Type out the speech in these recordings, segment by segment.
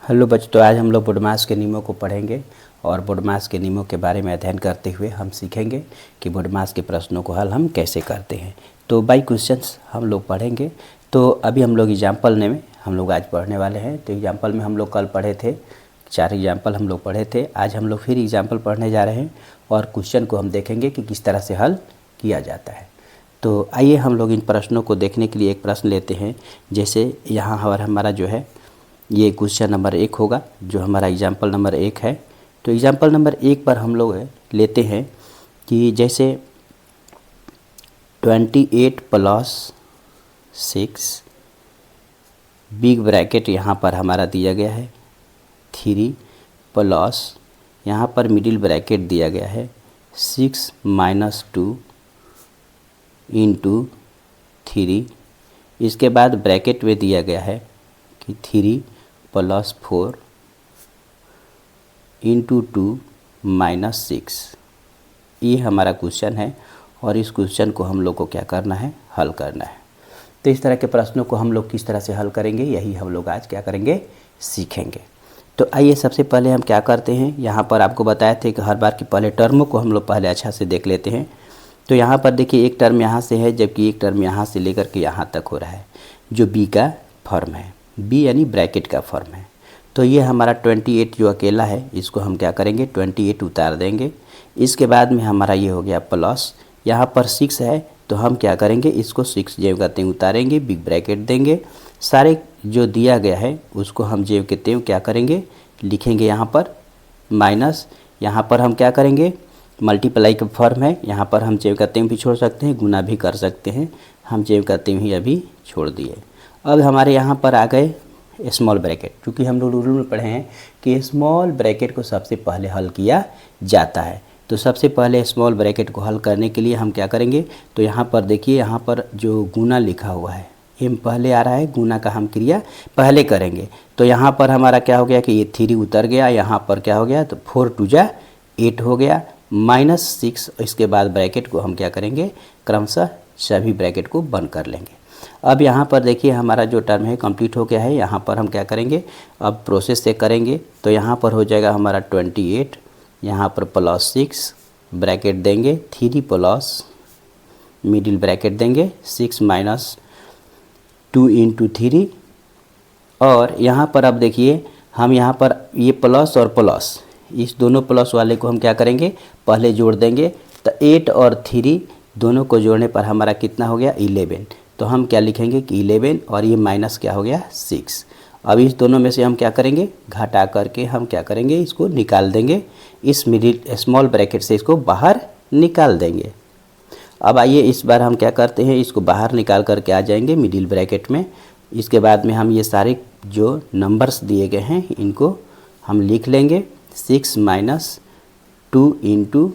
Hello बच्चों, तो आज हम लोग बोडमास के नियमों को पढ़ेंगे और बोडमास के नियमों के बारे में अध्ययन करते हुए हम सीखेंगे कि बोडमास के प्रश्नों को हल हम कैसे करते हैं। तो बाई क्वेश्चंस हम लोग पढ़ेंगे। तो अभी हम लोग एग्जाम्पल में हम लोग आज पढ़ने वाले हैं। तो एग्जाम्पल में हम लोग कल पढ़े थे, 4 एग्जाम्पल हम लोग पढ़े थे। आज हम लोग फिर एग्जाम्पल पढ़ने जा रहे हैं और क्वेश्चन को हम देखेंगे कि किस तरह से हल किया जाता है। तो आइए हम लोग इन प्रश्नों को देखने के लिए एक प्रश्न लेते हैं। जैसे यहाँ हमारा जो है ये क्वेश्चन नंबर 1 होगा, जो हमारा एग्जाम्पल नंबर 1 है। तो एग्जाम्पल नंबर 1 पर हम लोग लेते हैं कि जैसे 28 + 6 बिग ब्रैकेट यहाँ पर हमारा दिया गया है 3 प्लस यहाँ पर मिडिल ब्रैकेट दिया गया है 6 - 2 × 3। इसके बाद ब्रैकेट में दिया गया है कि 3 + 4 × 2 - 6। ये हमारा क्वेश्चन है और इस क्वेश्चन को हम लोग को क्या करना है, हल करना है। तो इस तरह के प्रश्नों को हम लोग किस तरह से हल करेंगे, यही हम लोग आज क्या करेंगे, सीखेंगे। तो आइए सबसे पहले हम क्या करते हैं, यहाँ पर आपको बताए थे कि हर बार की पहले टर्मों को हम लोग पहले अच्छा से देख लेते हैं। तो यहाँ पर देखिए एक टर्म यहाँ से है, जबकि एक टर्म यहाँ से लेकर के यहाँ तक हो रहा है, जो बी का फॉर्म है। बी यानी ब्रैकेट का फॉर्म है। तो ये हमारा 28 जो अकेला है, इसको हम क्या करेंगे, 28 उतार देंगे। इसके बाद में हमारा ये हो गया प्लस, यहाँ पर 6 है तो हम क्या करेंगे, इसको 6 जेव का त्यों उतारेंगे, बिग ब्रैकेट देंगे। सारे जो दिया गया है उसको हम जेव के त्यों क्या करेंगे, लिखेंगे यहाँ पर माइनस। यहाँ पर हम क्या करेंगे, मल्टीप्लाई का फॉर्म है, यहाँ पर हम जेव का त्यों भी छोड़ सकते हैं, गुना भी कर सकते हैं। हम जेव का त्यों ही अभी छोड़ दिए। अब हमारे यहाँ पर आ गए स्मॉल ब्रैकेट, क्योंकि हम लोग रूल में पढ़े हैं कि स्मॉल ब्रैकेट को सबसे पहले हल किया जाता है। तो सबसे पहले स्मॉल ब्रैकेट को हल करने के लिए हम क्या करेंगे, तो यहाँ पर देखिए, यहाँ पर जो गुना लिखा हुआ है एम पहले आ रहा है, गुना का हम क्रिया पहले करेंगे। तो यहाँ पर हमारा क्या हो गया कि ये 3 उतर गया, यहाँ पर क्या हो गया, तो 4 × 2 = 8 हो गया, -6। इसके बाद ब्रैकेट को हम क्या करेंगे, क्रमशः सभी ब्रैकेट को बंद कर लेंगे। अब यहाँ पर देखिए हमारा जो टर्म है कंप्लीट हो गया है। यहाँ पर हम क्या करेंगे, अब प्रोसेस से करेंगे। तो यहाँ पर हो जाएगा हमारा 28, यहाँ पर +6 ब्रैकेट देंगे, 3 प्लस मिडिल ब्रैकेट देंगे 6 - 2 × 3। और यहाँ पर अब देखिए हम यहाँ पर ये प्लस और प्लस, इस दोनों प्लस वाले को हम क्या करेंगे, पहले जोड़ देंगे। तो 8 और 3 दोनों को जोड़ने पर हमारा कितना हो गया, 11। तो हम क्या लिखेंगे कि 11 और ये माइनस क्या हो गया, 6। अब इस दोनों में से हम क्या करेंगे, घटा करके हम क्या करेंगे, इसको निकाल देंगे। इस मिडिल स्मॉल ब्रैकेट से इसको बाहर निकाल देंगे। अब आइए इस बार हम क्या करते हैं, इसको बाहर निकाल करके आ जाएंगे मिडिल ब्रैकेट में। इसके बाद में हम ये सारे जो नंबर्स दिए गए हैं इनको हम लिख लेंगे। 6 - 2 ×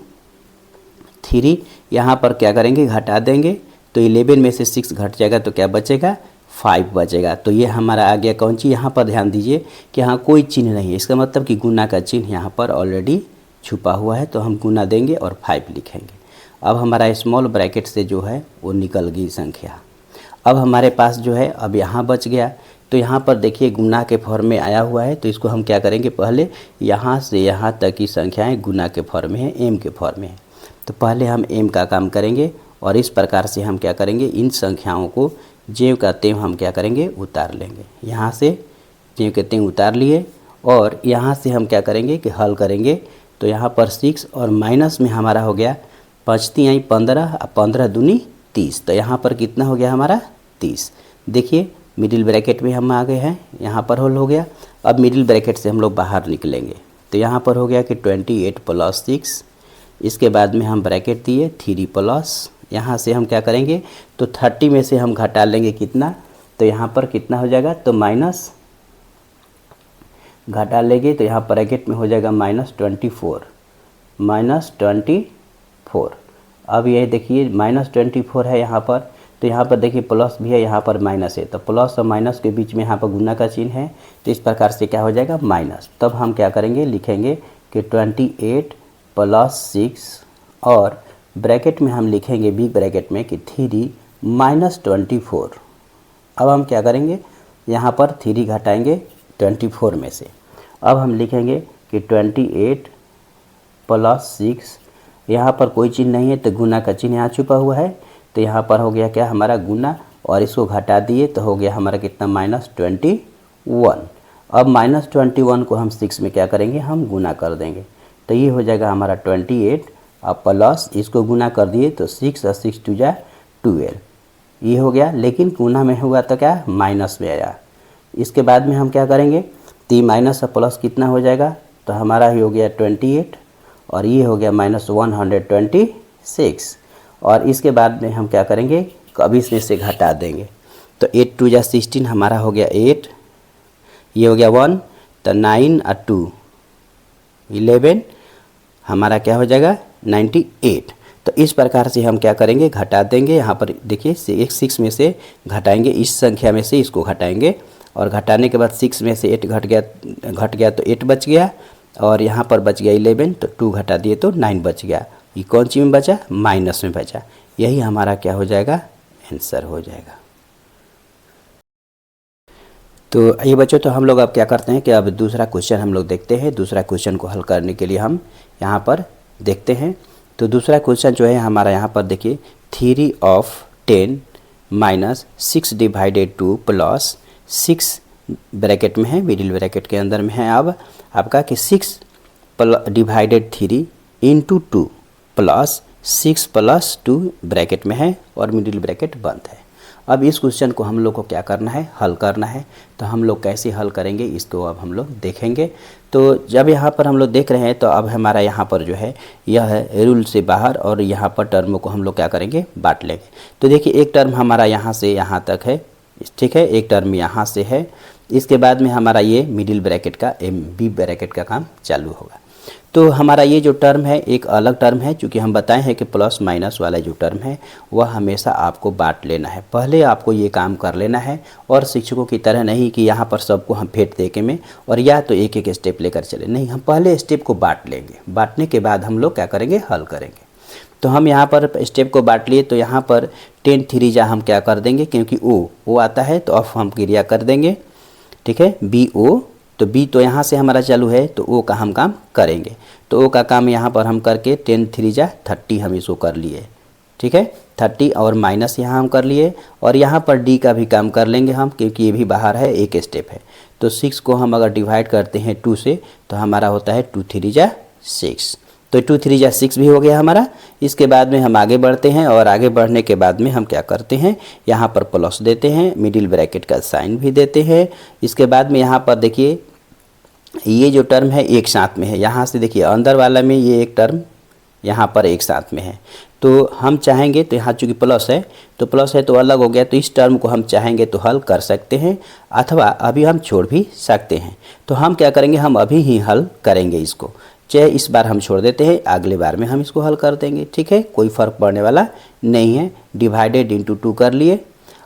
3, यहाँ पर क्या करेंगे, घटा देंगे। तो 11 में से 6 घट जाएगा तो क्या बचेगा, 5 बचेगा। तो ये हमारा आ गया कौन सी, यहाँ पर ध्यान दीजिए कि यहाँ कोई चिन्ह नहीं है, इसका मतलब कि गुना का चिन्ह यहाँ पर ऑलरेडी छुपा हुआ है। तो हम गुना देंगे और 5 लिखेंगे। अब हमारा स्मॉल ब्रैकेट से जो है वो निकल गई संख्या। अब हमारे पास जो है अब यहाँ बच गया। तो यहाँ पर देखिए गुना के फॉर्म में आया हुआ है, तो इसको हम क्या करेंगे, पहले यहाँ से यहाँ तक की संख्याएँ गुना के फॉर्म में है, एम के फॉर्म में है। तो पहले हम एम का काम करेंगे और इस प्रकार से हम क्या करेंगे, इन संख्याओं को जेव का त्यों हम क्या करेंगे, उतार लेंगे। यहाँ से जेव के त्यों उतार लिए और यहाँ से हम क्या करेंगे कि हल करेंगे। तो यहाँ पर 6 और माइनस में हमारा हो गया 5 × 3 = 15 और 15 × 2 = 30। तो यहाँ पर कितना हो गया हमारा, 30। देखिए मिडिल ब्रैकेट में हम आ गए हैं, यहाँ पर हल हो गया। अब मिडिल ब्रैकेट से हम लोग बाहर निकलेंगे। तो यहाँ पर हो गया कि 28 + 6, इसके बाद में हम ब्रैकेट दिए 3 प्लस, यहाँ से हम क्या करेंगे, तो 30 में से हम घटा लेंगे कितना, तो यहाँ पर कितना हो जाएगा, तो माइनस घटा लेंगे। तो यहाँ ब्रैकेट में हो जाएगा -24। अब ये देखिए -24 है यहाँ पर। तो यहाँ पर देखिए प्लस भी है, यहाँ पर माइनस है। तो प्लस और माइनस के बीच में यहाँ पर गुना का चिन्ह है। तो इस प्रकार से क्या हो जाएगा, माइनस। तब हम क्या करेंगे, लिखेंगे कि 28 + 6 और ब्रैकेट में हम लिखेंगे बिग ब्रैकेट में कि 3 - 24। अब हम क्या करेंगे, यहाँ पर 3 घटाएंगे 24 में से। अब हम लिखेंगे कि 28 प्लस 6, यहाँ पर कोई चिन्ह नहीं है तो गुना का चिन्ह यहाँ छुपा हुआ है, तो यहाँ पर हो गया क्या हमारा गुना, और इसको घटा दिए तो हो गया हमारा कितना -21। अब -21 को हम 6 में क्या करेंगे, हम गुना कर देंगे, तो ये हो जाएगा हमारा 28, अब प्लस इसको गुना कर दिए तो 6 और 6 2 जा 12, ये हो गया। लेकिन गुना में हुआ तो क्या माइनस में आया। इसके बाद में हम क्या करेंगे, तो माइनस और प्लस कितना हो जाएगा, तो हमारा ही हो गया 28 और ये हो गया -126, और इसके बाद में हम क्या करेंगे, कभी इसमें से घटा देंगे, तो 8 2 जा 16 हमारा हो गया 8, ये हो गया 1, तो 9 और 2 11 हमारा क्या हो जाएगा 98। तो इस प्रकार से हम क्या करेंगे, घटा देंगे। यहाँ पर देखिए 6 में से घटाएंगे, इस संख्या में से इसको घटाएंगे, और घटाने के बाद 6 में से 8 घट गया तो 8 बच गया, और यहाँ पर बच गया 11, तो 2 घटा दिए तो 9 बच गया। ये कौन सी में बचा, माइनस में बचा। यही हमारा क्या हो जाएगा, आंसर हो जाएगा। तो ये बच्चों, तो हम लोग अब क्या करते हैं कि अब दूसरा क्वेश्चन हम लोग देखते हैं। दूसरा क्वेश्चन को हल करने के लिए हम यहाँ पर देखते हैं। तो दूसरा क्वेश्चन जो है हमारा यहाँ पर देखिए, 3 of 10 - 6 / 2 प्लस 6 ब्रैकेट में है, मिडिल ब्रैकेट के अंदर में है अब आपका कि 6 / 3 × 2 प्लस 6 + 2 ब्रैकेट में है और मिडिल ब्रैकेट बंद है। अब इस क्वेश्चन को हम लोग को क्या करना है, हल करना है। तो हम लोग कैसे हल करेंगे इसको अब हम लोग देखेंगे। तो जब यहाँ पर हम लोग देख रहे हैं तो अब हमारा यहाँ पर जो है यह है रूल से बाहर, और यहाँ पर टर्मों को हम लोग क्या करेंगे, बांट लेंगे। तो देखिए एक टर्म हमारा यहाँ से यहाँ तक है, ठीक है, एक टर्म यहाँ से है। इसके बाद में हमारा ये मिडिल ब्रैकेट का बी ब्रैकेट का काम चालू होगा। तो हमारा ये जो टर्म है एक अलग टर्म है, क्योंकि हम बताए हैं कि प्लस माइनस वाला जो टर्म है वह हमेशा आपको बांट लेना है। पहले आपको ये काम कर लेना है, और शिक्षकों की तरह नहीं कि यहाँ पर सबको हम फेंट दे के में और या तो एक एक स्टेप लेकर चले, नहीं, हम पहले स्टेप को बांट लेंगे। बांटने के बाद हम लोग क्या करेंगे, हल करेंगे। तो हम यहाँ पर स्टेप को बांट लिए, तो यहाँ पर 10 3 जा हम क्या कर देंगे, क्योंकि ओ आता है तो अब हम क्रिया कर देंगे, ठीक है, BO। तो बी तो यहाँ से हमारा चालू है, तो ओ का हम काम करेंगे। तो ओ का काम यहाँ पर हम करके 10 3 जा 30 हम इसको कर लिए, ठीक है, 30 और माइनस यहाँ हम कर लिए, और यहाँ पर डी का भी काम कर लेंगे हम, क्योंकि ये भी बाहर है, एक स्टेप है। तो 6 को हम अगर डिवाइड करते हैं 2 से तो हमारा होता है 2 3 जा 6, तो 2 3 जा 6 भी हो गया हमारा। इसके बाद में हम आगे बढ़ते हैं, और आगे बढ़ने के बाद में हम क्या करते हैं, यहाँ पर प्लस देते हैं, मिडिल ब्रैकेट का साइन भी देते हैं। इसके बाद में यहाँ पर देखिए ये जो टर्म है एक साथ में है, यहाँ से देखिए अंदर वाला में ये एक टर्म यहाँ पर एक साथ में है। तो हम चाहेंगे तो यहाँ चूँकि प्लस है तो अलग हो गया, तो इस टर्म को हम चाहेंगे तो हल कर सकते हैं, अथवा अभी हम छोड़ भी सकते हैं। तो हम क्या करेंगे, हम अभी ही हल करेंगे इसको, चाहे इस बार हम छोड़ देते हैं, अगले बार में हम इसको हल कर देंगे, ठीक है, कोई फ़र्क पड़ने वाला नहीं है। डिवाइडेड इंटू 2 कर लिए,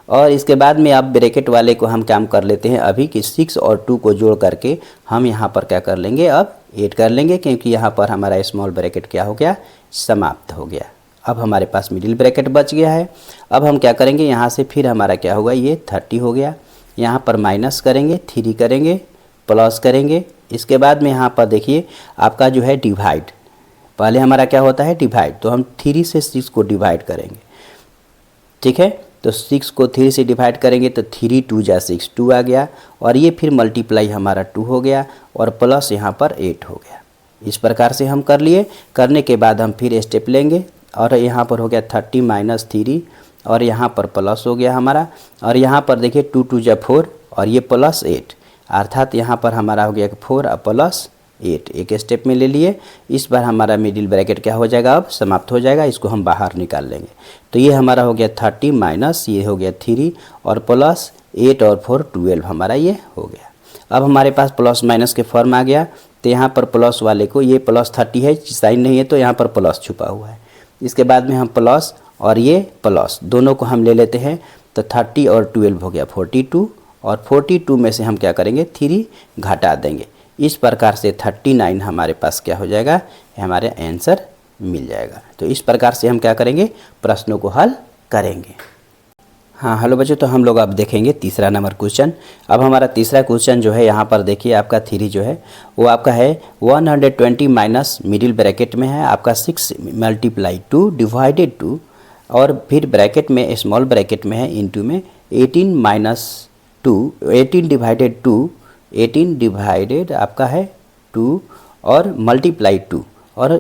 और इसके बाद में अब ब्रैकेट वाले को हम काम कर लेते हैं अभी कि 6 और 2 को जोड़ करके हम यहाँ पर क्या कर लेंगे, अब 8 कर लेंगे, क्योंकि यहाँ पर हमारा स्मॉल ब्रैकेट क्या हो गया, समाप्त हो गया। अब हमारे पास मिडिल ब्रैकेट बच गया है। अब हम क्या करेंगे, यहाँ से फिर हमारा क्या होगा, ये 30 हो गया, यहाँ पर माइनस करेंगे, 3 करेंगे, प्लस करेंगे। इसके बाद में यहाँ पर देखिए आपका जो है डिवाइड, पहले हमारा क्या होता है डिवाइड, तो हम 3 से 6 को डिवाइड करेंगे, ठीक है। तो 6 को 3 से डिवाइड करेंगे तो 3 2 जा 6 2 आ गया, और ये फिर मल्टीप्लाई हमारा 2 हो गया, और प्लस यहाँ पर 8 हो गया। इस प्रकार से हम कर लिए। करने के बाद हम फिर स्टेप लेंगे, और यहाँ पर हो गया 30 - 3, और यहाँ पर प्लस हो गया हमारा, और यहाँ पर देखिए 2 2 जा 4, और ये प्लस 8, अर्थात यहाँ पर हमारा हो गया 4 और प्लस 8, एक स्टेप में ले लिए। इस बार हमारा मिडिल ब्रैकेट क्या हो जाएगा, अब समाप्त हो जाएगा, इसको हम बाहर निकाल लेंगे। तो ये हमारा हो गया 30 माइनस ये हो गया 3 और प्लस 8 और 4 12 हमारा ये हो गया। अब हमारे पास प्लस माइनस के फॉर्म आ गया, तो यहाँ पर प्लस वाले को, ये प्लस 30 है, साइन नहीं है तो यहाँ पर प्लस छुपा हुआ है। इसके बाद में हम प्लस और ये प्लस दोनों को हम ले लेते हैं, तो 30 और 12 हो गया 42, और 42 में से हम क्या करेंगे 3 घटा देंगे। इस प्रकार से 39 हमारे पास क्या हो जाएगा, हमारे आंसर मिल जाएगा। तो इस प्रकार से हम क्या करेंगे, प्रश्नों को हल करेंगे। हाँ हेलो बच्चों, तो हम लोग अब देखेंगे तीसरा नंबर क्वेश्चन। अब हमारा तीसरा क्वेश्चन जो है यहाँ पर देखिए आपका थ्री जो है वो आपका है 120 माइनस मिडिल ब्रैकेट में है आपका 6 मल्टीप्लाई 2 डिवाइडेड 2 और फिर ब्रैकेट में स्मॉल ब्रैकेट में है इनटू में 18 माइनस 2 18 डिवाइडेड 2 18 डिवाइडेड आपका है 2 और मल्टीप्लाई 2 और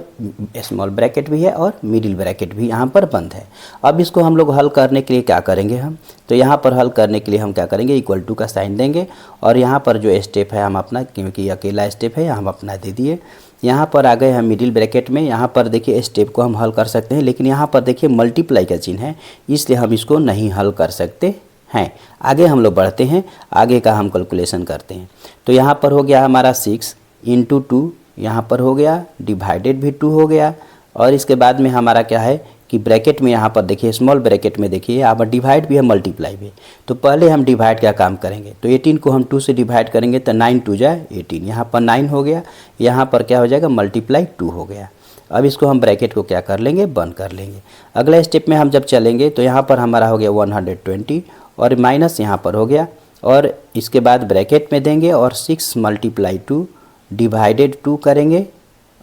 स्मॉल ब्रैकेट भी है और मिडिल ब्रैकेट भी यहाँ पर बंद है। अब इसको हम लोग हल करने के लिए क्या करेंगे हम, तो यहाँ पर हल करने के लिए हम क्या करेंगे, इक्वल टू का साइन देंगे और यहाँ पर जो स्टेप है हम अपना, क्योंकि अकेला स्टेप है हम अपना दे दिए। यहाँ पर आ गए हम मिडिल ब्रैकेट में, यहाँ पर देखिए स्टेप को हम हल कर सकते हैं, लेकिन यहाँ पर देखिए मल्टीप्लाई का चिन्ह है इसलिए हम इसको नहीं हल कर सकते हैं। आगे हम लोग बढ़ते हैं, आगे का हम कैलकुलेशन करते हैं। तो यहाँ पर हो गया हमारा 6 इंटू 2, यहाँ पर हो गया डिवाइडेड भी 2 हो गया और इसके बाद में हमारा क्या है कि ब्रैकेट में यहाँ पर देखिए स्मॉल ब्रैकेट में देखिए यहाँ पर डिवाइड भी है मल्टीप्लाई भी। तो पहले हम डिवाइड का काम करेंगे, तो 18 को हम 2 से डिवाइड करेंगे तो 9 2 जाए 18, यहाँ पर 9 हो गया, यहाँ पर क्या हो जाएगा मल्टीप्लाई 2 हो गया। अब इसको हम ब्रैकेट को क्या कर लेंगे, बंद कर लेंगे। अगला स्टेप में हम जब चलेंगे तो यहाँ पर हमारा हो गया 120 और माइनस यहाँ पर हो गया और इसके बाद ब्रैकेट में देंगे और 6 मल्टीप्लाई 2 डिवाइडेड 2 करेंगे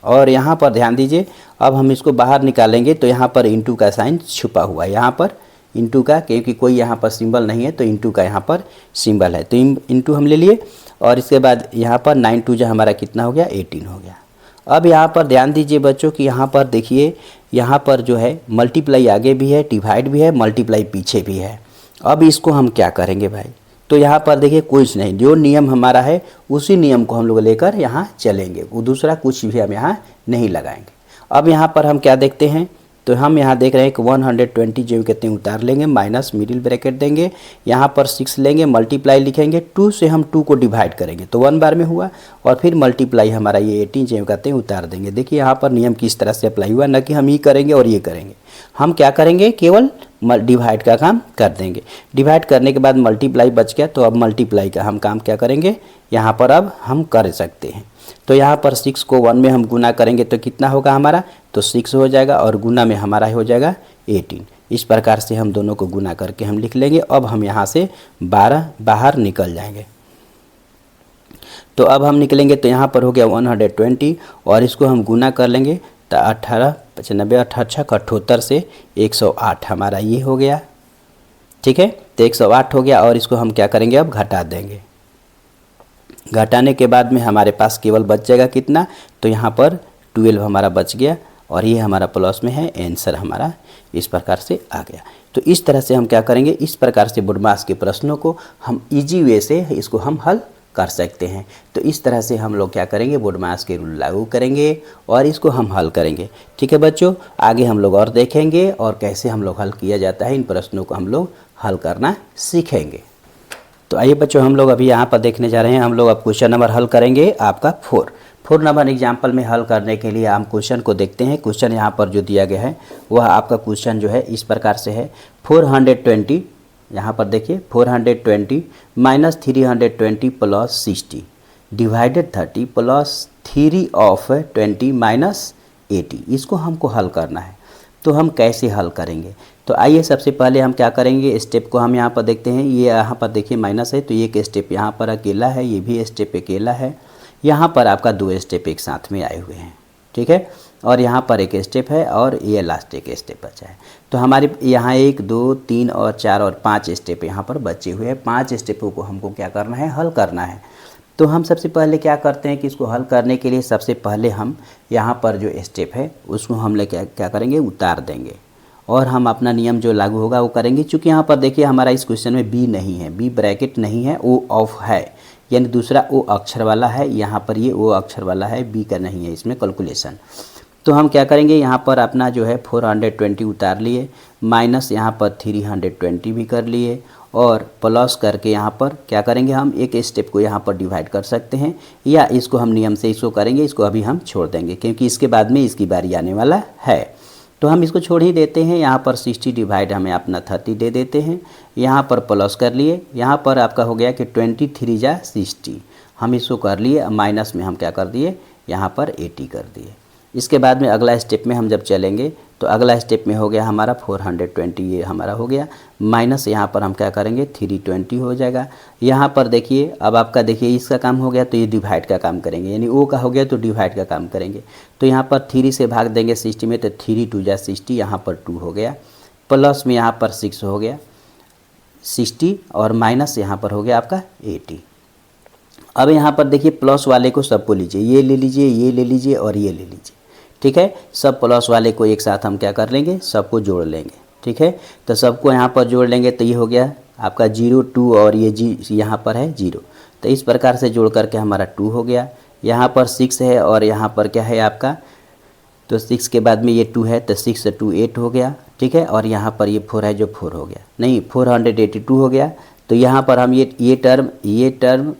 और यहाँ पर ध्यान दीजिए अब हम इसको बाहर निकालेंगे तो यहाँ पर इंटू का साइन छुपा हुआ है, यहाँ पर इंटू का, क्योंकि कोई यहाँ पर सिंबल नहीं है तो इंटू का यहाँ पर सिंबल है, तो इंटू हम ले लिए और इसके बाद यहाँ पर 9 2 जो हमारा कितना हो गया 18 हो गया। अब यहाँ पर ध्यान दीजिए बच्चों कि यहाँ पर देखिए यहाँ पर जो है मल्टीप्लाई आगे भी है, डिवाइड भी है, मल्टीप्लाई पीछे भी है। अब इसको हम क्या करेंगे भाई, तो यहाँ पर देखिए कुछ नहीं, जो नियम हमारा है उसी नियम को हम लोग लेकर यहाँ चलेंगे, वो दूसरा कुछ भी हम यहाँ नहीं लगाएंगे। अब यहाँ पर हम क्या देखते हैं, तो हम यहाँ देख रहे हैं कि 120 जो कहते हैं उतार लेंगे, माइनस मिडिल ब्रैकेट देंगे, यहाँ पर 6 लेंगे, मल्टीप्लाई लिखेंगे, 2 से हम 2 को डिवाइड करेंगे तो 1 बार में हुआ और फिर मल्टीप्लाई हमारा ये 18 जो कहते हैं उतार देंगे। देखिए यहाँ पर नियम किस तरह से अप्लाई हुआ, न कि हम ये करेंगे और ये करेंगे, हम क्या करेंगे केवल डिवाइड का काम कर देंगे। डिवाइड करने के बाद मल्टीप्लाई बच गया तो अब मल्टीप्लाई का हम काम क्या करेंगे यहाँ पर अब हम कर सकते हैं। तो यहाँ पर 6 को 1 में हम गुना करेंगे तो कितना होगा हमारा, तो 6 हो जाएगा और गुना में हमारा हो जाएगा 18। इस प्रकार से हम दोनों को गुना करके हम लिख लेंगे। अब हम यहाँ से 12 बाहर निकल जाएंगे, तो अब हम निकलेंगे तो यहाँ पर हो गया 120 और इसको हम गुना कर लेंगे तो 18 95 88 78 से 108 हमारा ये हो गया, ठीक है, तो 108 हो गया और इसको हम क्या करेंगे अब घटा देंगे। घटाने के बाद में हमारे पास केवल बच जाएगा कितना, तो यहाँ पर 12 हमारा बच गया और ये हमारा प्लस में है, आंसर हमारा इस प्रकार से आ गया। तो इस तरह से हम क्या करेंगे, इस प्रकार से बोर्डमास के प्रश्नों को हम इजी वे से इसको हम हल कर सकते हैं। तो इस तरह से हम लोग क्या करेंगे, बोर्डमास के रूल लागू करेंगे और इसको हम हल करेंगे। ठीक है बच्चों, आगे हम लोग और देखेंगे और कैसे हम लोग हल किया जाता है, इन प्रश्नों को हम लोग हल करना सीखेंगे। तो आइए बच्चों, हम लोग अभी यहाँ पर देखने जा रहे हैं, हम लोग अब क्वेश्चन नंबर हल करेंगे आपका 4 नंबर एग्जाम्पल में हल करने के लिए हम क्वेश्चन को देखते हैं। क्वेश्चन यहाँ पर जो दिया गया है वह आपका क्वेश्चन जो है इस प्रकार से है, 420 यहाँ पर देखिए 420 minus 320 plus 60 divided 30 plus 3 of 20 minus 80, इसको हमको हल करना है। तो हम कैसे हल करेंगे, तो आइए सबसे पहले हम क्या करेंगे, स्टेप को हम यहाँ पर देखते हैं। ये यहाँ पर देखिए माइनस है तो ये एक स्टेप यहाँ पर अकेला है, ये भी स्टेप अकेला है, यहाँ पर आपका 2 स्टेप एक साथ में आए हुए हैं, ठीक है, और यहाँ पर एक स्टेप है और ये लास्ट एक स्टेप बचा है। तो हमारे यहाँ 1 2 3 और 4 और 5 स्टेप यहाँ पर बचे हुए हैं। 5 स्टेपों को हमको क्या करना है, हल करना है। तो हम सबसे पहले क्या करते हैं कि इसको हल करने के लिए सबसे पहले हम यहाँ पर जो स्टेप है उसको हम ले क्या करेंगे, उतार देंगे और हम अपना नियम जो लागू होगा वो करेंगे। चूँकि यहाँ पर देखिए हमारा इस क्वेश्चन में बी नहीं है, बी ब्रैकेट नहीं है, ओ ऑफ है, यानी दूसरा ओ अक्षर वाला है, यहाँ पर ये ओ अक्षर वाला है, बी का नहीं है इसमें कैलकुलेशन। तो हम क्या करेंगे, यहाँ पर अपना जो है 420 उतार लिए, माइनस यहाँ पर 320 भी कर लिए और प्लस करके यहाँ पर क्या करेंगे, हम एक स्टेप को यहाँ पर डिवाइड कर सकते हैं या इसको हम नियम से इसको करेंगे, इसको अभी हम छोड़ देंगे क्योंकि इसके बाद में इसकी बारी आने वाला है। तो हम इसको छोड़ ही देते हैं, यहाँ पर 60 डिवाइड हमें अपना 30 दे देते हैं, यहाँ पर प्लस कर लिए, यहाँ पर आपका हो गया कि 23 जा 60, हम इसको कर लिए, माइनस में हम क्या कर दिए, यहाँ पर 80 कर दिए। इसके बाद में अगला स्टेप में हम जब चलेंगे तो अगला स्टेप में हो गया हमारा 420, ये हमारा हो गया, माइनस यहाँ पर हम क्या करेंगे 320 हो जाएगा। यहाँ पर देखिए अब आपका देखिए इसका काम हो गया तो ये डिवाइड का काम करेंगे, यानी ओ का हो गया तो डिवाइड का काम करेंगे। तो यहाँ पर 3 से भाग देंगे 60 में, तो 3 2 जा 60, यहाँ पर 2 हो गया, प्लस में यहाँ पर 6 हो गया 60 और माइनस यहाँ पर हो गया आपका 80। अब यहाँ पर देखिए प्लस वाले को सबको लीजिए, ये ले लीजिए, ये ले लीजिए और ये ले लीजिए, ठीक है। सब प्लस वाले को एक साथ हम क्या कर लेंगे, सबको जोड़ लेंगे, ठीक है। तो सबको यहाँ पर जोड़ लेंगे तो ये हो गया आपका 0 2 और ये यहाँ पर है 0, तो इस प्रकार से जोड़ करके हमारा 2 हो गया। यहाँ पर 6 है और यहाँ पर क्या है आपका, तो 6 के बाद में ये 2 है तो 6 से 2 8 हो गया, ठीक है। और यहाँ पर ये 4 है जो 4 हो गया, नहीं 482 हो गया। तो यहाँ पर हम ये टर्म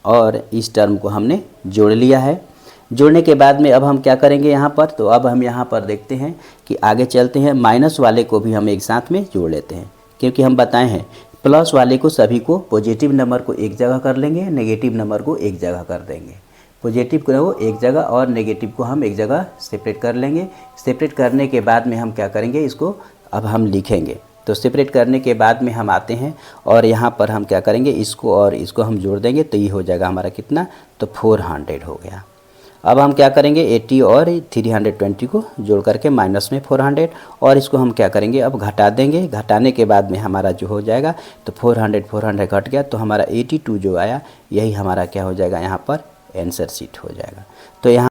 और इस टर्म को हमने जोड़ लिया है। जोड़ने के बाद में अब हम क्या करेंगे यहाँ पर, तो अब हम यहाँ पर देखते हैं कि आगे चलते हैं, माइनस वाले को भी हम एक साथ में जोड़ लेते हैं, क्योंकि हम बताए हैं प्लस वाले को सभी को पॉजिटिव नंबर को एक जगह कर लेंगे, नेगेटिव नंबर को एक जगह कर देंगे। पॉजिटिव को एक जगह और नेगेटिव को हम एक जगह सेपरेट कर लेंगे। सेपरेट करने के बाद में हम क्या करेंगे, इसको अब हम लिखेंगे। तो सेपरेट करने के बाद में हम आते हैं और यहाँ पर हम क्या करेंगे, इसको और इसको हम जोड़ देंगे तो ये हो जाएगा हमारा कितना, तो 400 हो गया। अब हम क्या करेंगे 80 और 320 को जोड़ करके माइनस में 400 और इसको हम क्या करेंगे अब घटा देंगे। घटाने के बाद में हमारा जो हो जाएगा तो 400 घट गया तो हमारा 82 जो आया यही हमारा क्या हो जाएगा यहाँ पर आंसर शीट हो जाएगा। तो यहाँ